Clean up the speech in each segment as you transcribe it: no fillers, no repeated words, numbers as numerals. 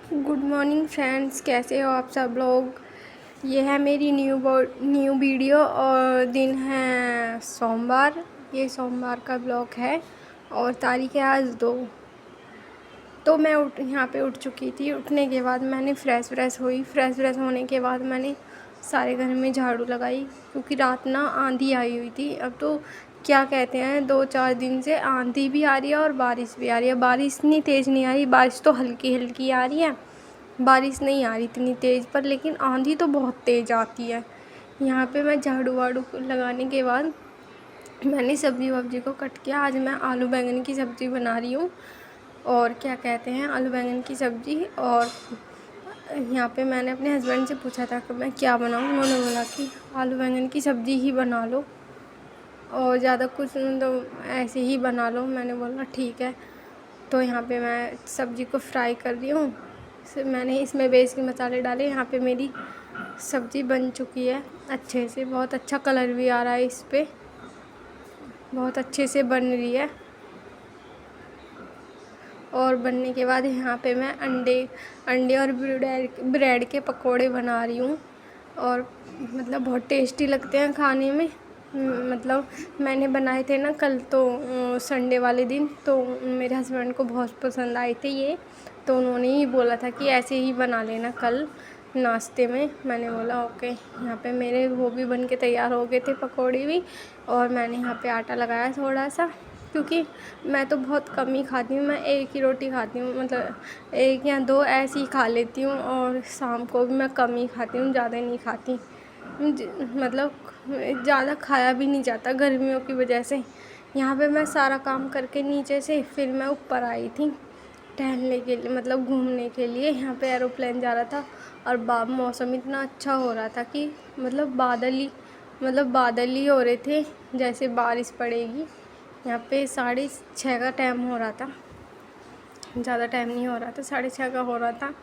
Good morning friends, कैसे हो आप सब लोग। ये है मेरी न्यू वीडियो और दिन है सोमवार। ये सोमवार का ब्लॉग है और तारीख है आज 2। तो मैं यहाँ पे उठ चुकी थी। उठने के बाद मैंने फ्रेश होने के बाद मैंने सारे घर में झाड़ू लगाई, क्योंकि रात ना आंधी आई हुई थी। अब तो क्या कहते हैं, 2-4 दिन से आंधी भी आ रही है और बारिश भी आ रही है। बारिश इतनी तेज़ नहीं आ रही, बारिश तो हल्की हल्की आ रही है। बारिश नहीं आ रही इतनी तेज़, पर लेकिन आंधी तो बहुत तेज़ आती है। यहाँ पे मैं झाड़ू वाड़ू लगाने के बाद मैंने सब्ज़ी वब्जी को कट किया। आज मैं आलू बैंगन की सब्ज़ी बना रही हूँ, और क्या कहते हैं, आलू बैंगन की सब्ज़ी। और यहाँ पे मैंने अपने हस्बैंड से पूछा था कि मैं क्या बनाऊँ। उन्होंने बोला कि आलू बैंगन की सब्ज़ी ही बना लो और ज़्यादा कुछ तो ऐसे ही बना लो। मैंने बोला ठीक है। तो यहाँ पे मैं सब्ज़ी को फ्राई कर रही हूँ। मैंने इसमें बेसिक मसाले डाले। यहाँ पे मेरी सब्ज़ी बन चुकी है अच्छे से। बहुत अच्छा कलर भी आ रहा है इस पर, बहुत अच्छे से बन रही है। और बनने के बाद यहाँ पे मैं अंडे और ब्रेड के पकोड़े बना रही हूँ। और मतलब बहुत टेस्टी लगते हैं खाने में। मतलब मैंने बनाए थे ना कल, तो संडे वाले दिन, तो मेरे हस्बैंड को बहुत पसंद आए थे ये। तो उन्होंने ही बोला था कि ऐसे ही बना लेना कल नाश्ते में। मैंने बोला ओके। यहाँ पे मेरे वो भी बन के तैयार हो गए थे, पकौड़े भी। और मैंने यहाँ पे आटा लगाया थोड़ा सा, क्योंकि मैं तो बहुत कम ही खाती हूँ। मैं एक ही रोटी खाती हूँ, मतलब 1 या 2 ऐसी ही खा लेती हूँ। और शाम को भी मैं कम ही खाती हूँ, ज़्यादा नहीं खाती। मतलब ज़्यादा खाया भी नहीं जाता गर्मियों की वजह से। यहाँ पे मैं सारा काम करके नीचे से फिर मैं ऊपर आई थी टहलने के लिए, मतलब घूमने के लिए। यहाँ पे एरोप्लेन जा रहा था और मौसम इतना अच्छा हो रहा था कि मतलब बादल ही हो रहे थे, जैसे बारिश पड़ेगी। यहाँ पे 6:30 का टाइम हो रहा था, ज़्यादा टाइम नहीं हो रहा था, 6:30 का हो रहा था।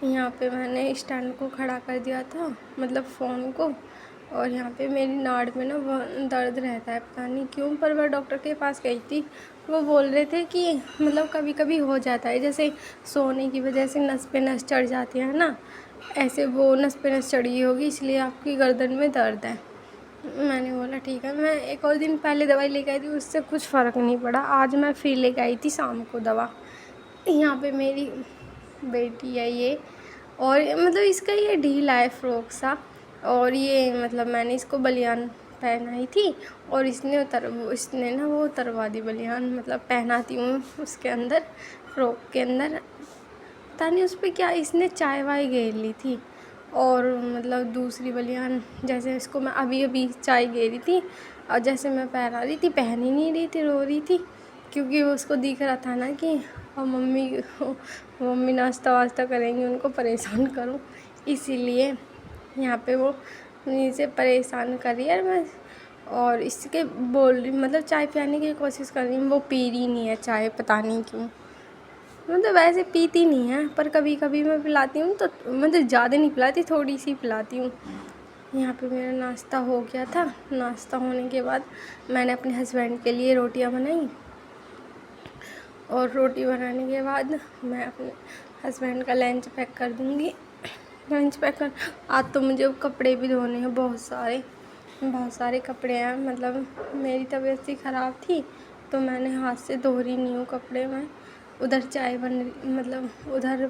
यहाँ पे मैंने स्टैंड को खड़ा कर दिया था, मतलब फ़ोन को। और यहाँ पे मेरी नाड़ में ना बहुत दर्द रहता है, पता नहीं क्यों। पर मैं डॉक्टर के पास गई थी, वो बोल रहे थे कि मतलब कभी कभी हो जाता है, जैसे सोने की वजह से नस पे नस चढ़ जाती है ना, ऐसे वो नस पे नस चढ़ी होगी, इसलिए आपकी गर्दन में दर्द है। मैंने बोला ठीक है। मैं एक और दिन पहले दवाई लेके आई थी, उससे कुछ फ़र्क नहीं पड़ा। आज मैं फिर लेके आई थी शाम को दवा। यहाँ पे मेरी बेटी है ये, और मतलब इसका ये ढीला है फ्रॉक सा। और ये मतलब मैंने इसको बनियान पहनाई थी, और इसने ना वो उतरवा दी बनियान। मतलब पहनाती हूँ उसके अंदर, फ्रॉक के अंदर, पता नहीं उस पर क्या इसने चाय वाय घेर ली थी। और मतलब दूसरी बनियान, जैसे इसको मैं अभी अभी चाय घेरी थी, और जैसे मैं पहना रही थी, पहन ही नहीं रही थी, रो रही थी। क्योंकि उसको दिख रहा था ना कि और मम्मी नाश्ता वास्ता करेंगी, उनको परेशान करूं, इसीलिए यहाँ पे वो मुझे परेशान कर रही है। मैं और इसके बोल रही, मतलब चाय पिलाने की कोशिश कर रही हूँ, वो पी रही नहीं है चाय, पता नहीं क्यों। मतलब वैसे पीती नहीं है, पर कभी कभी मैं पिलाती हूँ, तो मतलब ज़्यादा नहीं पिलाती, थोड़ी सी पिलाती हूँ। यहाँ पे मेरा नाश्ता हो गया था। नाश्ता होने के बाद मैंने अपने हस्बैंड के लिए रोटियां बनाई, और रोटी बनाने के बाद मैं अपने हस्बैंड का लंच पैक कर दूँगी। लंच पैक कर, आज तो मुझे कपड़े भी धोने हैं, बहुत सारे कपड़े हैं। मतलब मेरी तबीयत सी ख़राब थी, तो मैंने हाथ से धो रही नहीं हूँ कपड़े। मैं उधर चाय बन रही, मतलब उधर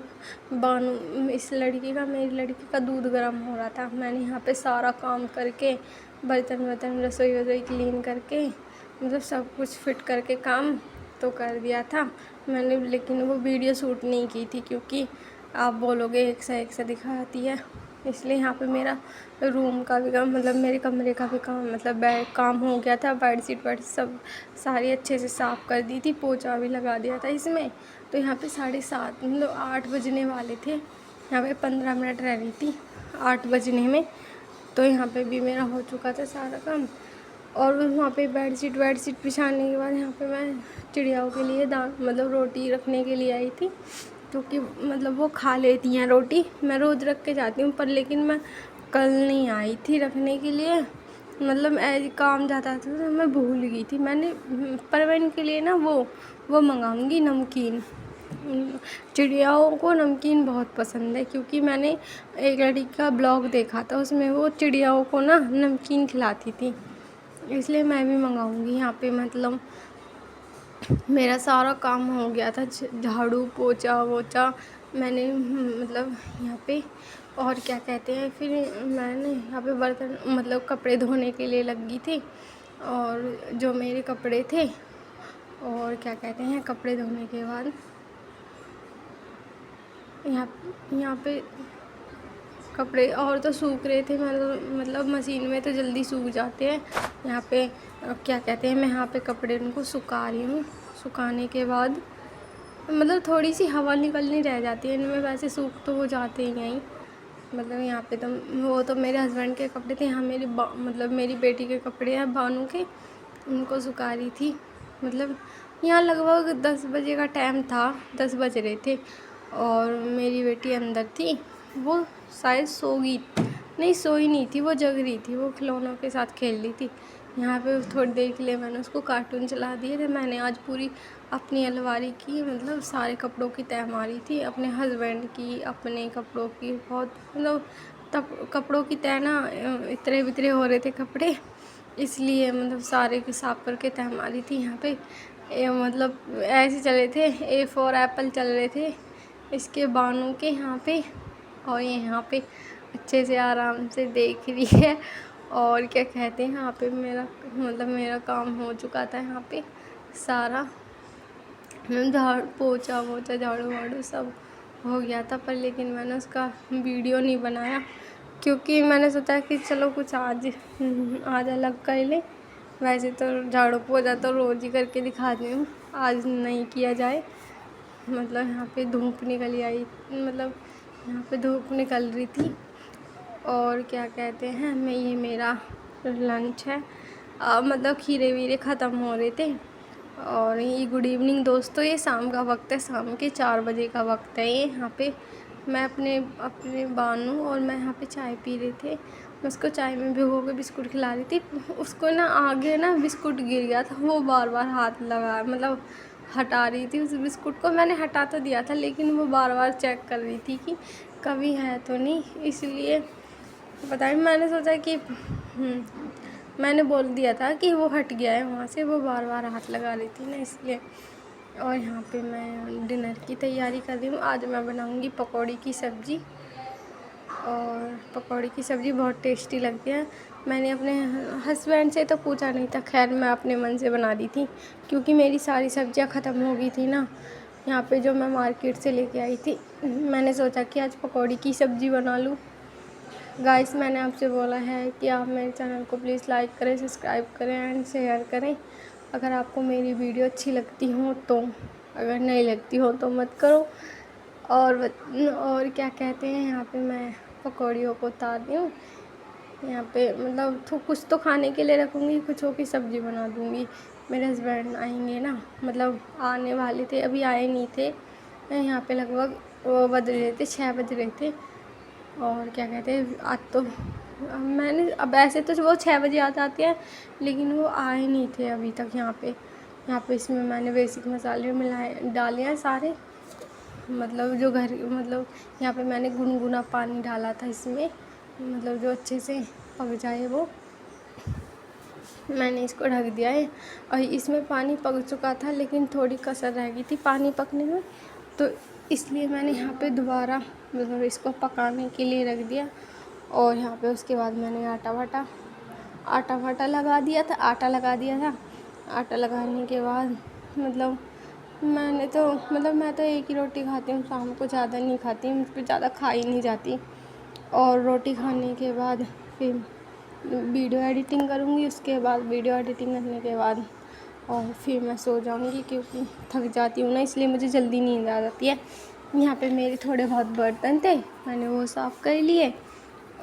बानू इस लड़की का, मेरी लड़की का दूध गर्म हो रहा था। मैंने यहाँ पे सारा काम करके, बर्तन रसोई क्लीन करके, मतलब सब कुछ फिट करके काम तो कर दिया था मैंने। लेकिन वो वीडियो शूट नहीं की थी, क्योंकि आप बोलोगे एक से दिखाती है, इसलिए। यहाँ पे मेरा रूम का भी काम, मतलब मेरे कमरे का भी काम, मतलब बेड काम हो गया था। बेडशीट सब सारी अच्छे से साफ़ कर दी थी, पोछा भी लगा दिया था इसमें। तो यहाँ पे 7:30, मतलब 8 बजने वाले थे। यहाँ पे 15 मिनट रह रही थी 8 बजने में। तो यहाँ पे भी मेरा हो चुका था सारा काम। और वहाँ पे बेडशीट बिछाने के बाद यहाँ पे मैं चिड़ियाओं के लिए दान, मतलब रोटी रखने के लिए आई थी, क्योंकि मतलब वो खा लेती हैं रोटी। मैं रोज़ रख के जाती हूँ, पर लेकिन मैं कल नहीं आई थी रखने के लिए। मतलब काम ज़्यादा था तो मैं भूल गई थी। मैंने परवीन के लिए ना वो मंगाऊंगी नमकीन, चिड़ियाओं को नमकीन बहुत पसंद है, क्योंकि मैंने एक लड़की का ब्लॉग देखा था, उसमें वो चिड़ियाओं को ना नमकीन खिलाती थी, इसलिए मैं भी मंगाऊंगी यहाँ पे। मतलब मेरा सारा काम हो गया था, झाड़ू पोछा वोछा मैंने मतलब यहाँ पे। और क्या कहते हैं, फिर मैंने यहाँ पे बर्तन मतलब कपड़े धोने के लिए लगी थी, और जो मेरे कपड़े थे, और क्या कहते हैं, कपड़े धोने के बाद यहाँ पे कपड़े और तो सूख रहे थे, मतलब मशीन में तो जल्दी सूख जाते हैं। यहाँ पे क्या कहते हैं, मैं यहाँ पे कपड़े उनको सुखा रही हूँ। सुखाने के बाद मतलब थोड़ी सी हवा निकलनी रह जाती है इनमें, वैसे सूख तो वो जाते ही नहीं। मतलब यहाँ पे तो वो तो मेरे हस्बैंड के कपड़े थे, यहाँ मतलब मेरी बेटी के कपड़े हैं भानु के, उनको सुखा रही थी। मतलब यहाँ लगभग 10 बजे का टाइम था, 10 बज रहे थे, और मेरी बेटी अंदर थी, वो शायद सो गई, नहीं सोई नहीं थी, वो जग रही थी, वो खिलौनों के साथ खेल रही थी। यहाँ पे थोड़ी देर के लिए मैंने उसको कार्टून चला दिए थे। मैंने आज पूरी अपनी अलमारी की मतलब सारे कपड़ों की तह मारी थी, अपने हस्बैंड की, अपने कपड़ों की, बहुत मतलब तब कपड़ों की तह ना इतरे बितरे हो रहे थे कपड़े, इसलिए मतलब सारे के साफ करके तह मारी थी। यहाँ पे मतलब ऐसे चले थे, A4 एप्पल चल रहे थे इसके बानों के यहाँ पे, और ये यहाँ पे अच्छे से आराम से देख रही है। और क्या कहते हैं, यहाँ पे मेरा काम हो चुका था यहाँ पे सारा, पोछा वोछा झाड़ू वाड़ू सब हो गया था, पर लेकिन मैंने उसका वीडियो नहीं बनाया, क्योंकि मैंने सोचा कि चलो कुछ आज अलग कर लें। वैसे तो झाड़ू पोछा तो रोज़ ही करके दिखाती हूँ, आज नहीं किया जाए। मतलब यहाँ पे धूप निकल आई, मतलब यहाँ पे धूप निकल रही थी। और क्या कहते हैं, ये मेरा लंच है। मतलब खीरे वीरे ख़त्म हो रहे थे। और ये गुड इवनिंग दोस्तों, ये शाम का वक्त है, शाम के 4 बजे का वक्त है ये। यहाँ पे मैं अपने बानू और मैं यहाँ पे चाय पी रहे थे। मैं उसको चाय में भिगो के बिस्कुट खिला रही थी। उसको ना आगे ना बिस्कुट गिर गया था, वो बार बार हाथ लगा मतलब हटा रही थी उस बिस्कुट को। मैंने हटा तो दिया था, लेकिन वो बार बार चेक कर रही थी कि कभी है तो नहीं, इसलिए पता नहीं, मैंने सोचा कि मैंने बोल दिया था कि वो हट गया है वहाँ से, वो बार बार हाथ लगा रही थी ना, इसलिए। और यहाँ पे मैं डिनर की तैयारी कर रही हूँ। आज मैं बनाऊँगी पकौड़ी की सब्ज़ी, और पकौड़ी की सब्ज़ी बहुत टेस्टी लगती है। मैंने अपने हस्बैंड से तो पूछा नहीं था, खैर मैं अपने मन से बना दी थी, क्योंकि मेरी सारी सब्जियां ख़त्म हो गई थी ना यहाँ पे, जो मैं मार्केट से लेके आई थी। मैंने सोचा कि आज पकौड़ी की सब्ज़ी बना लूँ। गाइस, मैंने आपसे बोला है कि आप मेरे चैनल को प्लीज़ लाइक करें, सब्सक्राइब करें एंड शेयर करें, अगर आपको मेरी वीडियो अच्छी लगती हो तो। अगर नहीं लगती हो तो मत करो। और क्या कहते हैं, यहाँ पे मैं पकौड़ियों को उतार रही हूँ। यहाँ पे मतलब कुछ तो खाने के लिए रखूँगी, कुछों की सब्ज़ी बना दूँगी। मेरे हस्बैंड आएंगे ना, मतलब आने वाले थे, अभी आए नहीं थे। यहाँ पे लगभग वो बज रहे थे, 6 बज रहे थे। और क्या कहते हैं, आज तो मैंने अब ऐसे तो वो 6 बजे आ जाती है, लेकिन वो आए नहीं थे अभी तक। यहाँ पे इसमें मैंने बेसिक मसाले डाले हैं सारे, मतलब जो मतलब यहाँ पे मैंने गुनगुना पानी डाला था इसमें, मतलब जो अच्छे से पक जाए वो। मैंने इसको ढक दिया है, और इसमें पानी पक चुका था, लेकिन थोड़ी कसर रह गई थी पानी पकने में, तो इसलिए मैंने यहाँ पे दोबारा मतलब इसको पकाने के लिए रख दिया। और यहाँ पे उसके बाद मैंने आटा वाटा लगा दिया था। आटा लगाने के बाद मतलब मैं तो एक ही रोटी खाती हूँ शाम को, ज़्यादा नहीं खाती, मुझ पर ज़्यादा खाई नहीं जाती। और रोटी खाने के बाद फिर वीडियो एडिटिंग करूँगी, उसके बाद वीडियो एडिटिंग करने के बाद और फिर मैं सो जाऊँगी, क्योंकि थक जाती हूँ ना, इसलिए मुझे जल्दी नींद आ जाती है। यहाँ पे मेरे थोड़े बहुत बर्तन थे, मैंने वो साफ़ कर लिए।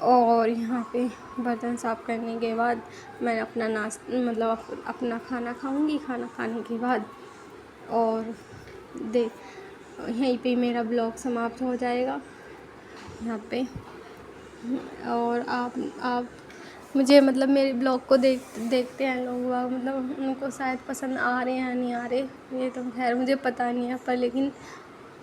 और यहाँ पे बर्तन साफ़ करने के बाद मैं अपना मतलब अपना खाना खाऊँगी। खाना खाने के बाद और यहीं पे मेरा ब्लॉग समाप्त हो जाएगा यहाँ पे। और आप मुझे मतलब मेरे ब्लॉग को देखते हैं लोग, मतलब उनको शायद पसंद आ रहे हैं या नहीं आ रहे, ये तो खैर मुझे पता नहीं है, पर लेकिन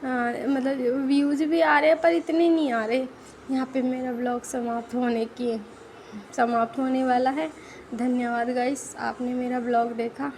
मतलब व्यूज़ भी आ रहे हैं पर इतने नहीं आ रहे। यहाँ पे मेरा ब्लॉग समाप्त होने वाला है। धन्यवाद गाइस, आपने मेरा ब्लॉग देखा।